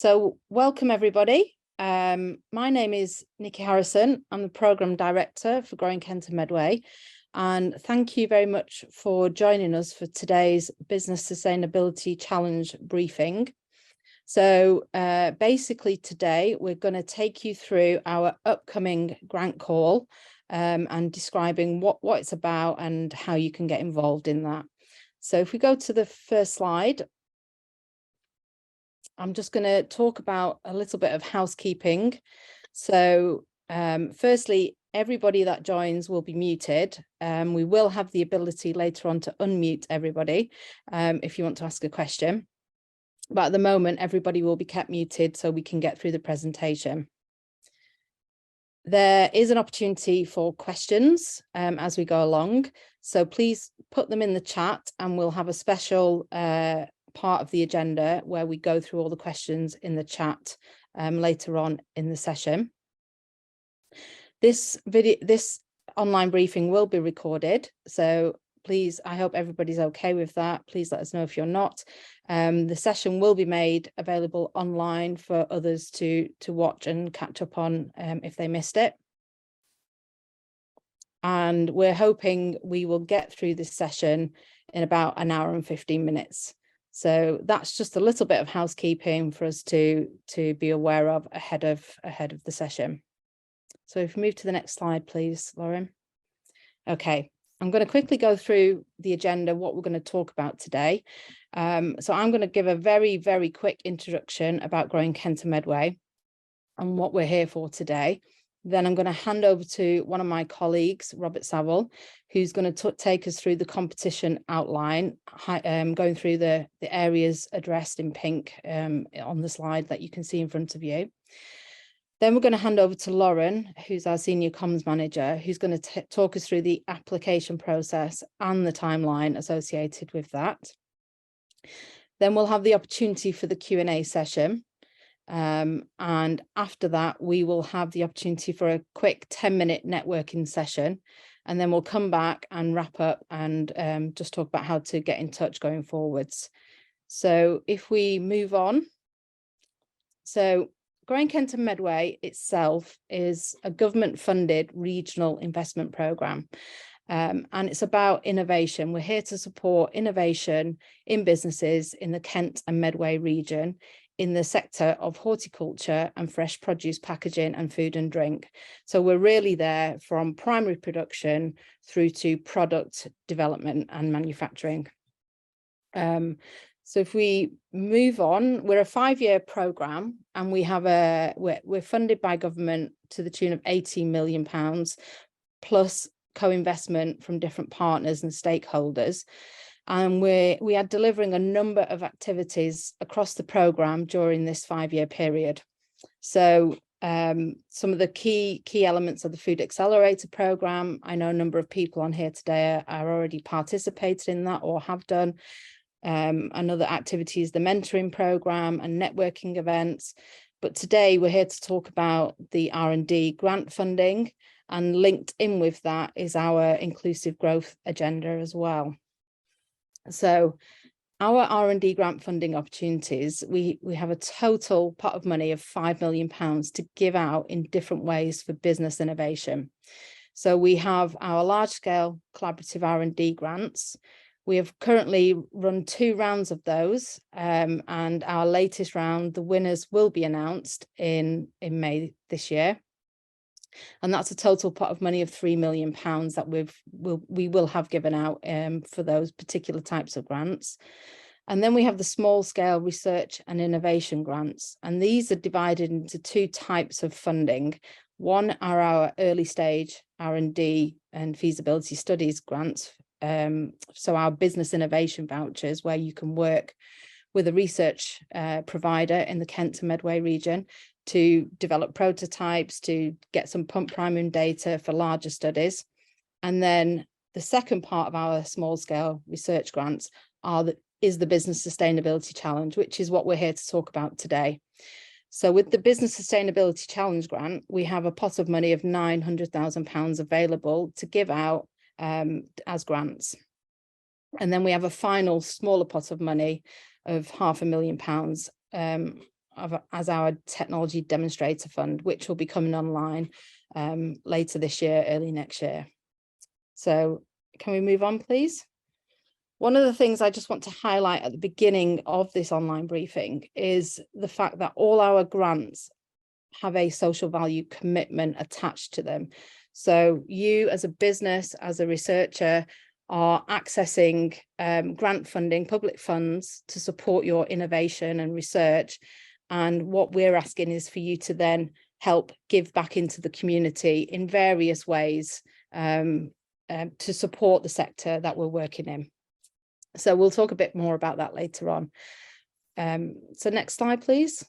So welcome everybody. My name is Nikki Harrison. I'm the Programme Director for Growing Kent and Medway. And thank you very much for joining us for today's Business Sustainability Challenge briefing. So basically today we're going to take you through our upcoming grant call and describing what it's about and how you can get involved in that. So if we go to the first slide, I'm just going to talk about a little bit of housekeeping. So firstly, everybody that joins will be muted. We will have the ability later on to unmute everybody if you want to ask a question. But at the moment, everybody will be kept muted so we can get through the presentation. There is an opportunity for questions as we go along. So please put them in the chat and we'll have a special part of the agenda where we go through all the questions in the chat later on in the session. This online briefing will be recorded, so please, I hope everybody's okay with that. Please let us know if you're not. The session will be made available online for others to watch and catch up on if they missed it. And we're hoping we will get through this session in about an hour and 15 minutes. So that's just a little bit of housekeeping for us to be aware of ahead of the session. So if we move to the next slide, please, Lauren. Okay, I'm going to quickly go through the agenda, what we're going to talk about today. So I'm going to give a very, very quick introduction about Growing Kent and Medway and what we're here for today. Then I'm going to hand over to one of my colleagues, Robert Saville, who's going to take us through the competition outline, going through the areas addressed in pink on the slide that you can see in front of you. Then we're going to hand over to Lauren, who's our Senior Comms Manager, who's going to talk us through the application process and the timeline associated with that. Then we'll have the opportunity for the Q&A session. And after that, we will have the opportunity for a quick 10-minute networking session. And then we'll come back and wrap up and just talk about how to get in touch going forwards. So if we move on. So Growing Kent and Medway itself is a government-funded regional investment programme, and it's about innovation. We're here to support innovation in businesses in the Kent and Medway region in the sector of horticulture and fresh produce packaging and food and drink. So we're really there from primary production through to product development and manufacturing. So if we move on, we're a 5-year programme and we have we're funded by government to the tune of £18 million plus co-investment from different partners and stakeholders. And we are delivering a number of activities across the programme during this 5-year period. So some of the key elements of the Food Accelerator programme, I know a number of people on here today are already participated in that or have done. Another activity is the mentoring programme and networking events. But today we're here to talk about the R&D grant funding, and linked in with that is our inclusive growth agenda as well. So our R&D grant funding opportunities, we have a total pot of money of £5 million to give out in different ways for business innovation. So we have our large-scale collaborative R&D grants. We have currently run 2 rounds of those, and our latest round, the winners will be announced in May this year. And that's a total pot of money of £3 million that we will have given out for those particular types of grants. And then we have the small scale research and innovation grants, and these are divided into 2 types of funding. One are our early stage R&D and feasibility studies grants. So our business innovation vouchers, where you can work with a research provider in the Kent and Medway region to develop prototypes, to get some pump priming data for larger studies. And then the second part of our small scale research grants is the Business Sustainability Challenge, which is what we're here to talk about today. So with the Business Sustainability Challenge grant, we have a pot of money of £900,000 available to give out as grants. And then we have a final smaller pot of money of £500,000 as our technology demonstrator fund, which will be coming online later this year, early next year. So can we move on, please? One of the things I just want to highlight at the beginning of this online briefing is the fact that all our grants have a social value commitment attached to them. So you as a business, as a researcher, are accessing grant funding, public funds to support your innovation and research. And what we're asking is for you to then help give back into the community in various ways to support the sector that we're working in. So we'll talk a bit more about that later on. So next slide, please.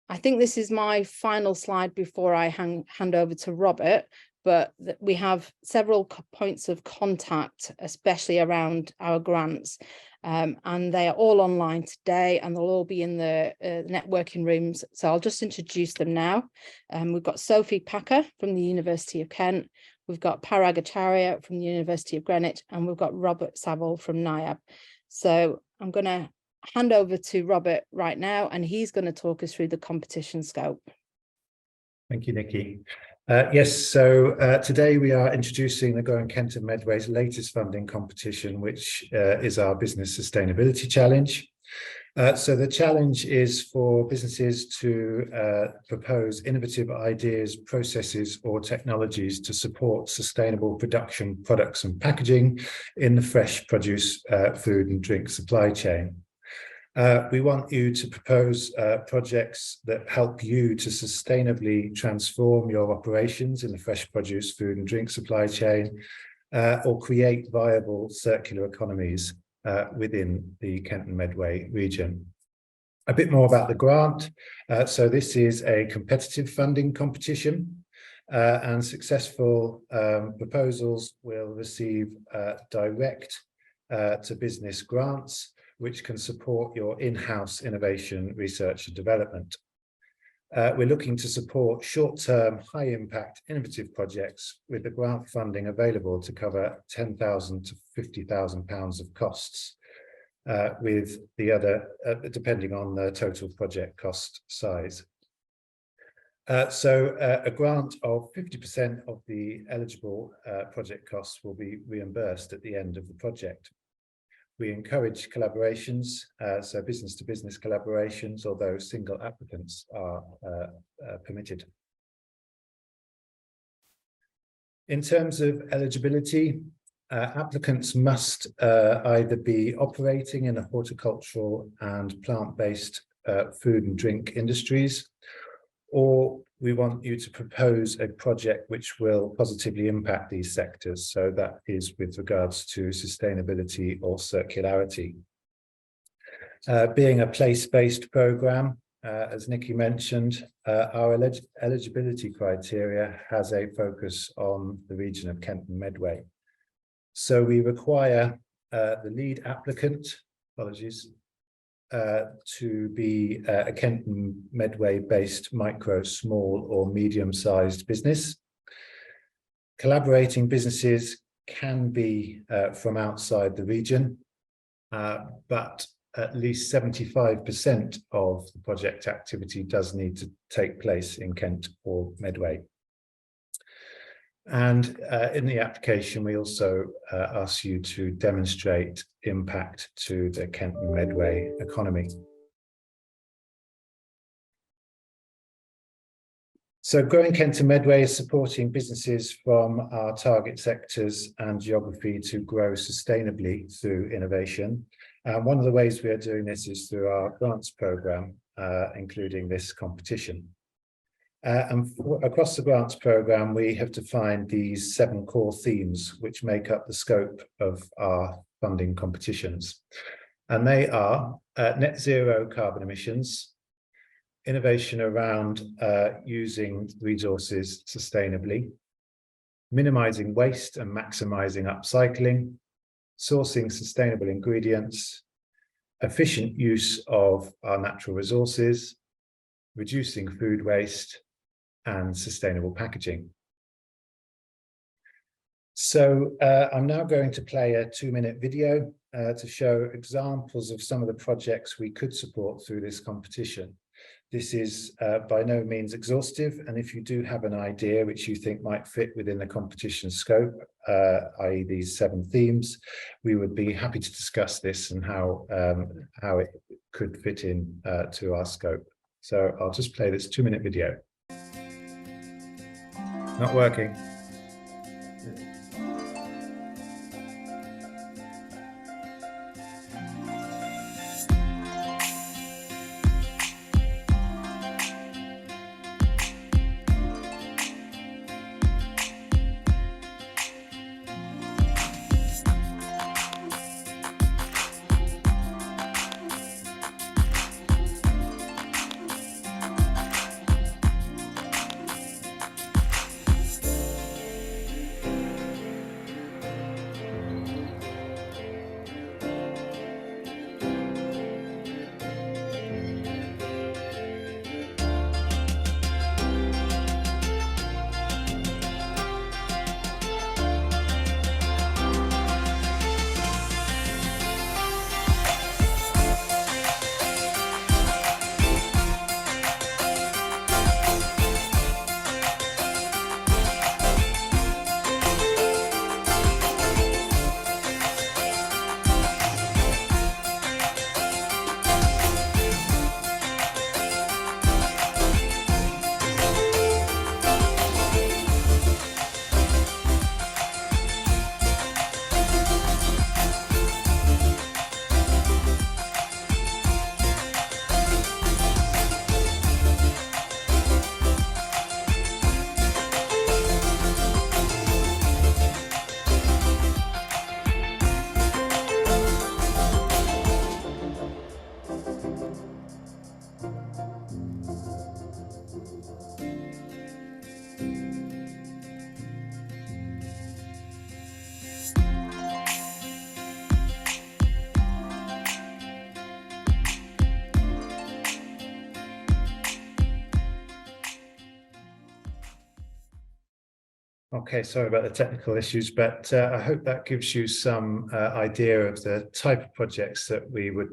I think this is my final slide before I hand over to Robert, but we have several points of contact, especially around our grants, and they are all online today, and they'll all be in the networking rooms. So I'll just introduce them now. We've got Sophie Packer from the University of Kent, we've got Parag Acharya from the University of Greenwich, and we've got Robert Saville from NIAB. So I'm going to hand over to Robert right now, and he's going to talk us through the competition scope. Thank you, Nikki. Yes, so today we are introducing the Growing Kent and Medway's latest funding competition, which is our Business Sustainability Challenge. So the challenge is for businesses to propose innovative ideas, processes, or technologies to support sustainable production, products and packaging in the fresh produce, food and drink supply chain. We want you to propose projects that help you to sustainably transform your operations in the fresh produce, food and drink supply chain, or create viable circular economies within the Kent and Medway region. A bit more about the grant. So this is a competitive funding competition, and successful proposals will receive direct to business grants, which can support your in-house innovation, research and development. We're looking to support short-term, high-impact, innovative projects with the grant funding available to cover £10,000 to £50,000 of costs, with the other, depending on the total project cost size. So a grant of 50% of the eligible project costs will be reimbursed at the end of the project. We encourage collaborations, so business-to-business collaborations, although single applicants are permitted. In terms of eligibility, applicants must either be operating in the horticultural and plant-based food and drink industries, or we want you to propose a project which will positively impact these sectors. So that is with regards to sustainability or circularity. Being a place-based programme, as Nikki mentioned, our eligibility criteria has a focus on the region of Kent and Medway. So we require the lead applicant, to be a Kent and Medway based micro, small or medium-sized business. Collaborating businesses can be from outside the region, but at least 75% of the project activity does need to take place in Kent or Medway. And in the application, we also ask you to demonstrate impact to the Kent and Medway economy. So Growing Kent and Medway is supporting businesses from our target sectors and geography to grow sustainably through innovation. And one of the ways we are doing this is through our grants programme, including this competition. Across the grants programme, we have defined these 7 core themes which make up the scope of our funding competitions. And they are net zero carbon emissions, innovation around using resources sustainably, minimising waste and maximising upcycling, sourcing sustainable ingredients, efficient use of our natural resources, reducing food waste, and sustainable packaging. So I'm now going to play a 2-minute video to show examples of some of the projects we could support through this competition. This is by no means exhaustive, and if you do have an idea which you think might fit within the competition scope, i.e. these 7 themes, we would be happy to discuss this and how it could fit in to our scope. So I'll just play this 2-minute video. Not working. Okay, sorry about the technical issues, but I hope that gives you some idea of the type of projects that we would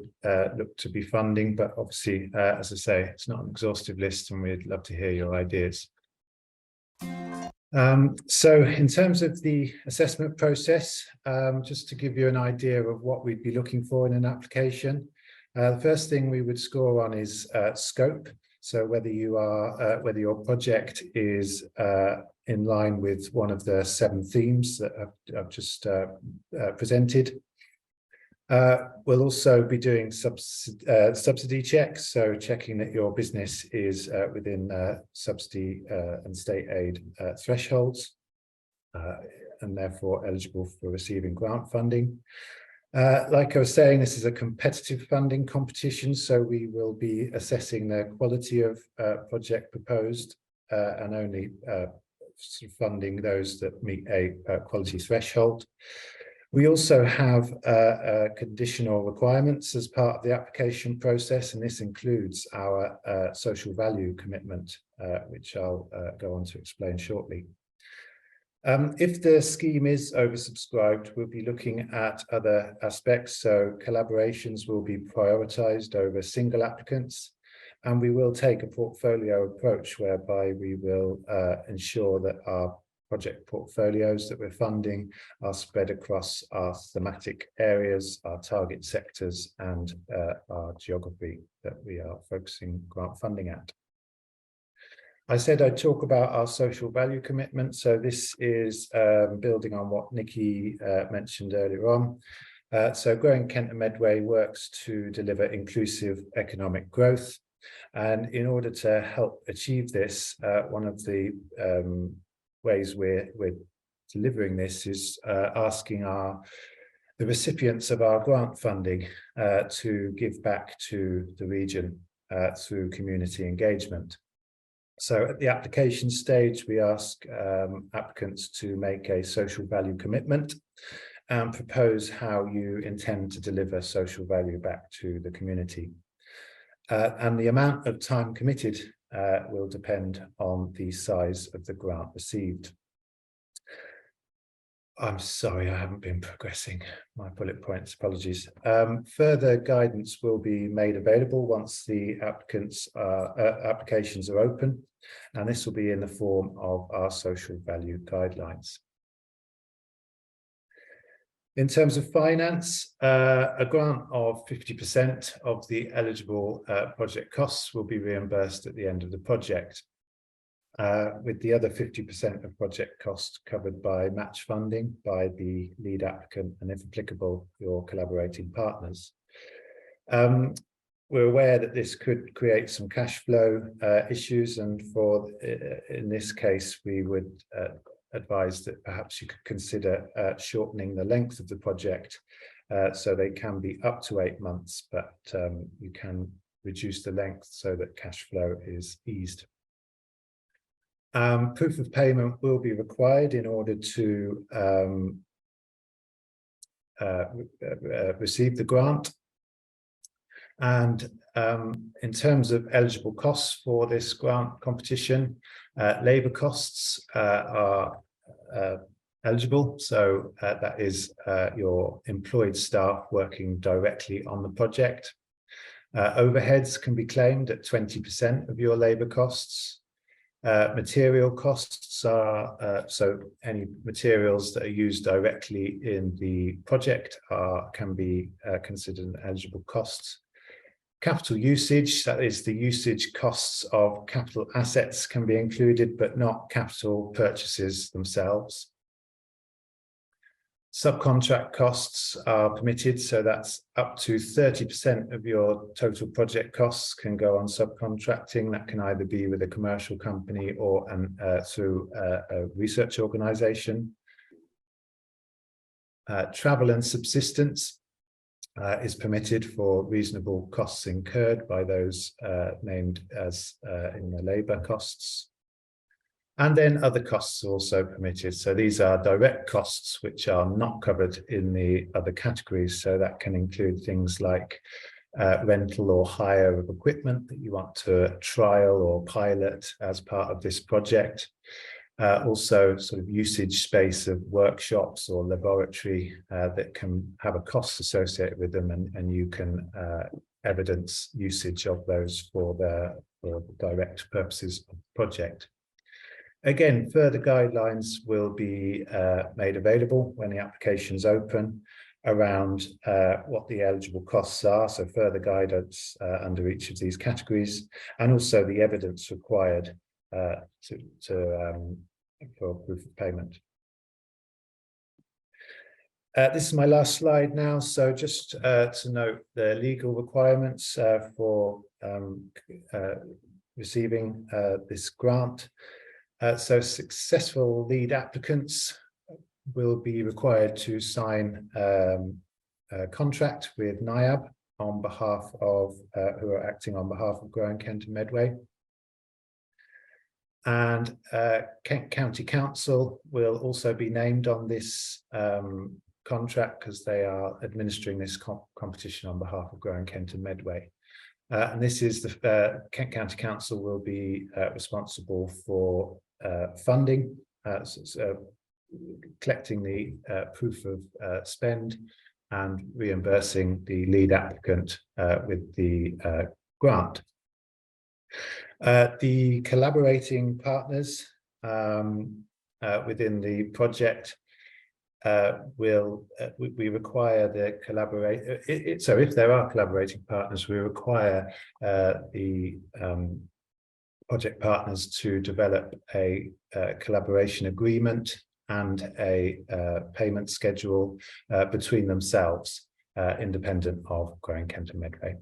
look to be funding. But obviously, as I say, it's not an exhaustive list and we'd love to hear your ideas. So in terms of the assessment process, just to give you an idea of what we'd be looking for in an application, the first thing we would score on is scope. So whether your project is in line with one of the 7 themes that I've just presented. We'll also be doing subsidy checks, so checking that your business is within subsidy and state aid thresholds, and therefore eligible for receiving grant funding. Like I was saying, this is a competitive funding competition, so we will be assessing the quality of project proposed and only funding those that meet a quality threshold. We also have conditional requirements as part of the application process, and this includes our social value commitment, which I'll go on to explain shortly. If the scheme is oversubscribed, we'll be looking at other aspects. So collaborations will be prioritised over single applicants, and we will take a portfolio approach whereby we will ensure that our project portfolios that we're funding are spread across our thematic areas, our target sectors, and our geography that we are focusing grant funding at. I said I'd talk about our social value commitment. So this is building on what Nikki mentioned earlier on. So Growing Kent and Medway works to deliver inclusive economic growth. And in order to help achieve this, one of the ways we're delivering this is asking the recipients of our grant funding to give back to the region through community engagement. So at the application stage, we ask applicants to make a social value commitment and propose how you intend to deliver social value back to the community. And the amount of time committed will depend on the size of the grant received. I'm sorry, I haven't been progressing my bullet points, apologies. Further guidance will be made available once the applications are open, and this will be in the form of our social value guidelines. In terms of finance, a grant of 50% of the eligible project costs will be reimbursed at the end of the project, with the other 50% of project costs covered by match funding by the lead applicant and, if applicable, your collaborating partners. We're aware that this could create some cash flow issues, and in this case, we would advise that perhaps you could consider shortening the length of the project so they can be up to 8 months, but you can reduce the length so that cash flow is eased. Proof of payment will be required in order to receive the grant. And in terms of eligible costs for this grant competition, labour costs are eligible. So that is your employed staff working directly on the project. Overheads can be claimed at 20% of your labour costs. Material costs are so any materials that are used directly in the project can be considered an eligible cost. Capital usage, that is the usage costs of capital assets, can be included, but not capital purchases themselves. Subcontract costs are permitted, so that's up to 30% of your total project costs can go on subcontracting. That can either be with a commercial company or through a research organisation. Travel and subsistence is permitted for reasonable costs incurred by those named as in the labour costs. And then other costs are also permitted. So these are direct costs which are not covered in the other categories. So that can include things like rental or hire of equipment that you want to trial or pilot as part of this project. Also sort of usage space of workshops or laboratory that can have a cost associated with them, and you can evidence usage of those for the direct purposes of the project. Again, further guidelines will be made available when the application's open around what the eligible costs are, so further guidance under each of these categories, and also the evidence required for proof of payment. This is my last slide now, so just to note the legal requirements for receiving this grant. So successful lead applicants will be required to sign a contract with NIAB on behalf of who are acting on behalf of Grow & Kent and Medway. And Kent County Council will also be named on this contract because they are administering this competition on behalf of Grow & Kent and Medway. And this is the Kent County Council will be responsible for funding, collecting the proof of spend and reimbursing the lead applicant with the grant. The collaborating partners within the project we require the so if there are collaborating partners, we require the project partners to develop a collaboration agreement and a payment schedule between themselves, independent of Grow & Kent and Medway.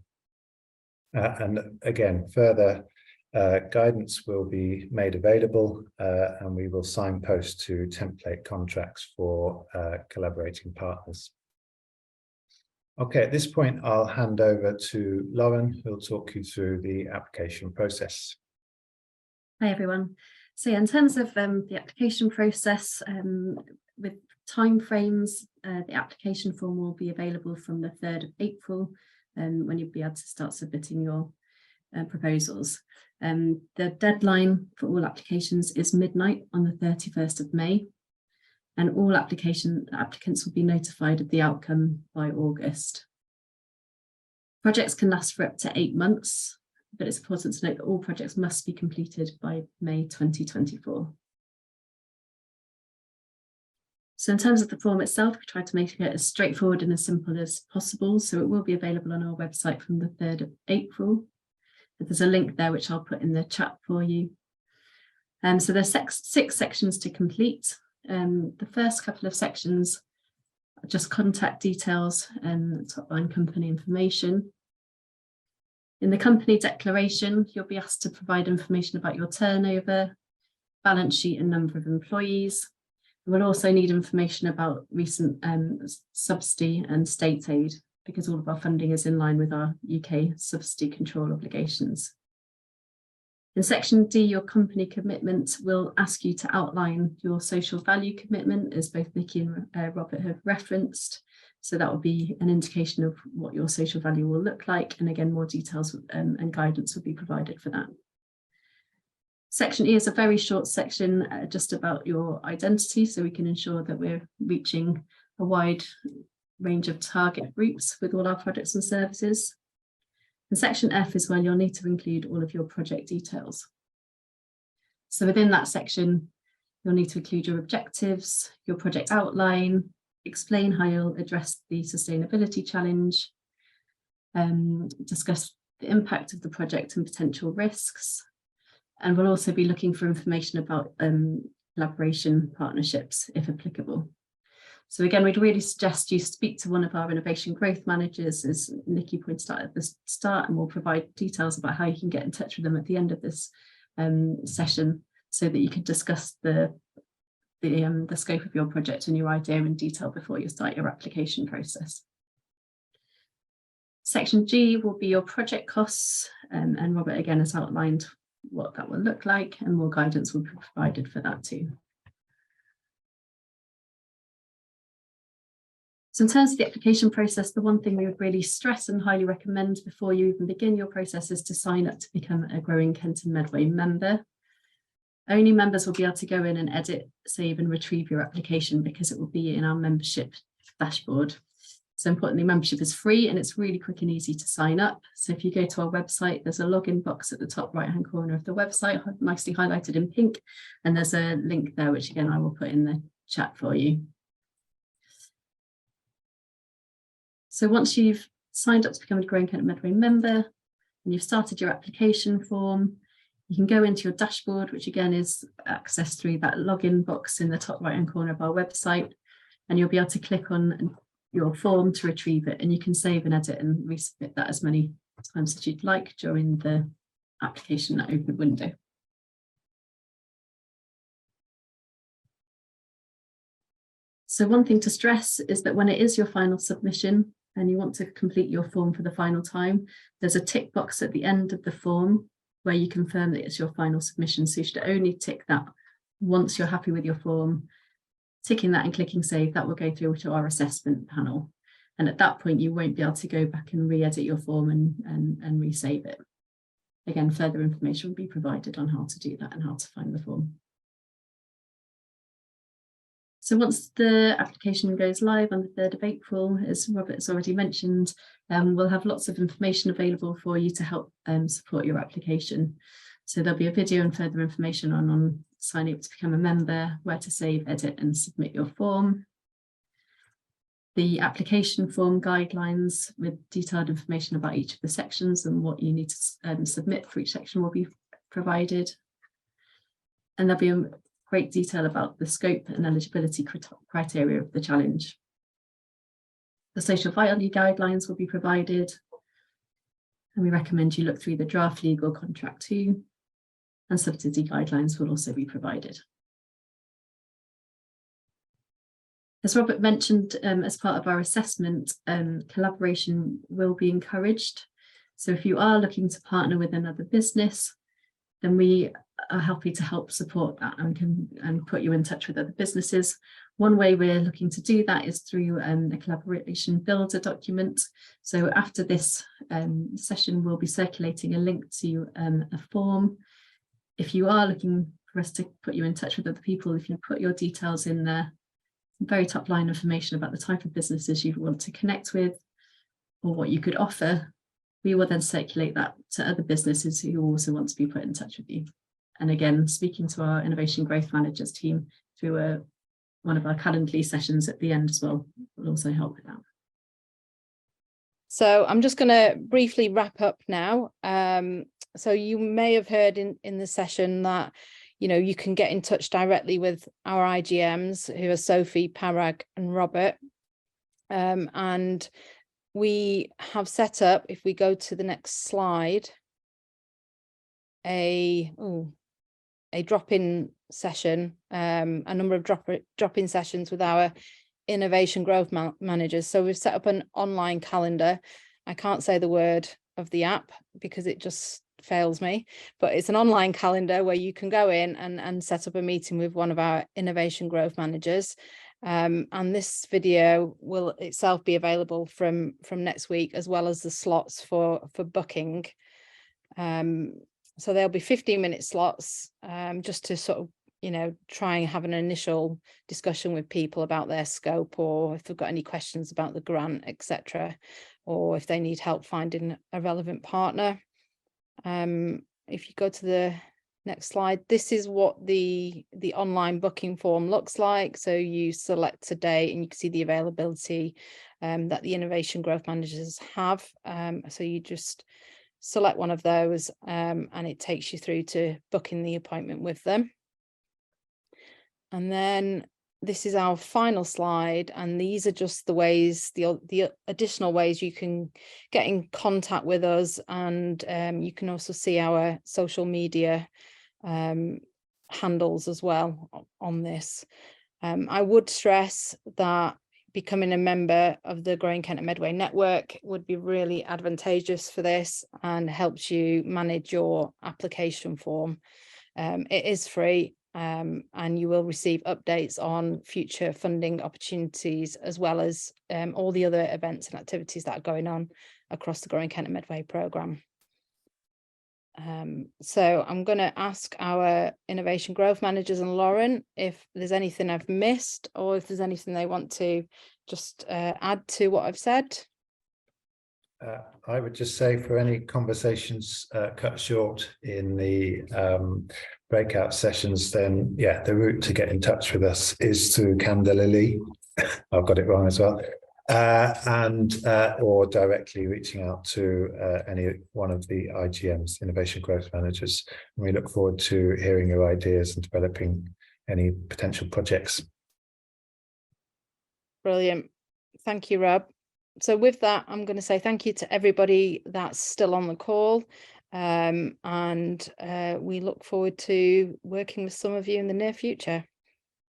And again, further guidance will be made available, and we will signpost to template contracts for collaborating partners. Okay, at this point, I'll hand over to Lauren, who'll talk you through the application process. Hi, everyone. So yeah, in terms of the application process, with timeframes, the application form will be available from the 3rd of April, when you'll be able to start submitting your proposals. The deadline for all applications is midnight on the 31st of May. and all applicants will be notified of the outcome by August. Projects can last for up to 8 months, but it's important to note that all projects must be completed by May 2024. So in terms of the form itself, we tried to make it as straightforward and as simple as possible. So it will be available on our website from the 3rd of April. But there's a link there, which I'll put in the chat for you. So there's 6 sections to complete. The first couple of sections are just contact details and top line company information. In the company declaration, you'll be asked to provide information about your turnover, balance sheet and number of employees. We'll also need information about recent subsidy and state aid, because all of our funding is in line with our UK subsidy control obligations. In section D, your company commitment will ask you to outline your social value commitment, as both Nikki and Robert have referenced. So that will be an indication of what your social value will look like. And again, more details and guidance will be provided for that. Section E is a very short section just about your identity, so we can ensure that we're reaching a wide range of target groups with all our products and services. And section F is where you'll need to include all of your project details. So within that section, you'll need to include your objectives, your project outline, explain how you'll address the sustainability challenge, discuss the impact of the project and potential risks. And we'll also be looking for information about collaboration partnerships, if applicable. So again, we'd really suggest you speak to one of our innovation growth managers, as Nikki pointed out at the start, and we'll provide details about how you can get in touch with them at the end of this session, so that you can discuss the scope of your project and your idea in detail before you start your application process. Section G will be your project costs, and Robert again has outlined what that will look like, and more guidance will be provided for that too. So in terms of the application process, the one thing we would really stress and highly recommend before you even begin your process is to sign up to become a Growing Kenton Medway member. Only members will be able to go in and edit, save and retrieve your application, because it will be in our membership dashboard. So importantly, membership is free and it's really quick and easy to sign up. So if you go to our website, there's a login box at the top right-hand corner of the website, nicely highlighted in pink. And there's a link there, which again, I will put in the chat for you. So once you've signed up to become a Growing Kenton Medway member and you've started your application form, you can go into your dashboard, which again is accessed through that login box in the top right-hand corner of our website. And you'll be able to click on your form to retrieve it, and you can save and edit and resubmit that as many times as you'd like during the application open window. So one thing to stress is that when it is your final submission and you want to complete your form for the final time, there's a tick box at the end of the form where you confirm that it's your final submission. So you should only tick that once you're happy with your form. Ticking that and clicking save, that will go through to our assessment panel. And at that point, you won't be able to go back and re-edit your form and resave it. Again, further information will be provided on how to do that and how to find the form. So once the application goes live on the 3rd of April, as Robert's already mentioned, we'll have lots of information available for you to help support your application. So there'll be a video and further information on signing up to become a member, where to save, edit and submit your form. The application form guidelines with detailed information about each of the sections and what you need to submit for each section will be provided. And there'll be a great detail about the scope and eligibility criteria of the challenge. The social value guidelines will be provided, and we recommend you look through the draft legal contract too. And subsidy guidelines will also be provided. As Robert mentioned, as part of our assessment, collaboration will be encouraged. So if you are looking to partner with another business, then we are happy to help support that and put you in touch with other businesses. One way we're looking to do that is through a collaboration builder document. So after this session, we'll be circulating a link to a form. If you are looking for us to put you in touch with other people, if you put your details in there, very top line information about the type of businesses you want to connect with or what you could offer, we will then circulate that to other businesses who also want to be put in touch with you. And again, speaking to our Innovation Growth Managers team through one of our Calendly sessions at the end as well will also help with that. So I'm just going to briefly wrap up now. So you may have heard in the session that, you know, you can get in touch directly with our IGMs, who are Sophie, Parag and Robert. And we have set up, if we go to the next slide, a drop-in session, a number of drop-in sessions with our Innovation Growth Managers. So we've set up an online calendar. I can't say the word of the app because it just fails me, but it's an online calendar where you can go in and set up a meeting with one of our Innovation Growth Managers. And this video will itself be available from next week, as well as the slots for booking. So there'll be 15-minute slots, just to sort of, you know, try and have an initial discussion with people about their scope, or if they've got any questions about the grant, etc., or if they need help finding a relevant partner. If you go to the next slide, this is what the online booking form looks like. So you select a date and you can see the availability that the Innovation Growth Managers have. So you just select one of those and it takes you through to booking the appointment with them. And then this is our final slide, and these are just the ways, the additional ways you can get in contact with us, and you can also see our social media handles as well on this. I would stress that becoming a member of the Growing Kent and Medway network would be really advantageous for this and helps you manage your application form. It is free. And you will receive updates on future funding opportunities, as well as all the other events and activities that are going on across the Growing Kent and Medway programme. So I'm going to ask our Innovation Growth Managers and Lauren if there's anything I've missed, or if there's anything they want to just add to what I've said. I would just say, for any conversations cut short in the breakout sessions, then yeah, the route to get in touch with us is through Candelily. I've got it wrong as well, or directly reaching out to any one of the IGM's Innovation Growth Managers. And we look forward to hearing your ideas and developing any potential projects. Brilliant. Thank you, Rob. So with that, I'm going to say thank you to everybody that's still on the call, and we look forward to working with some of you in the near future.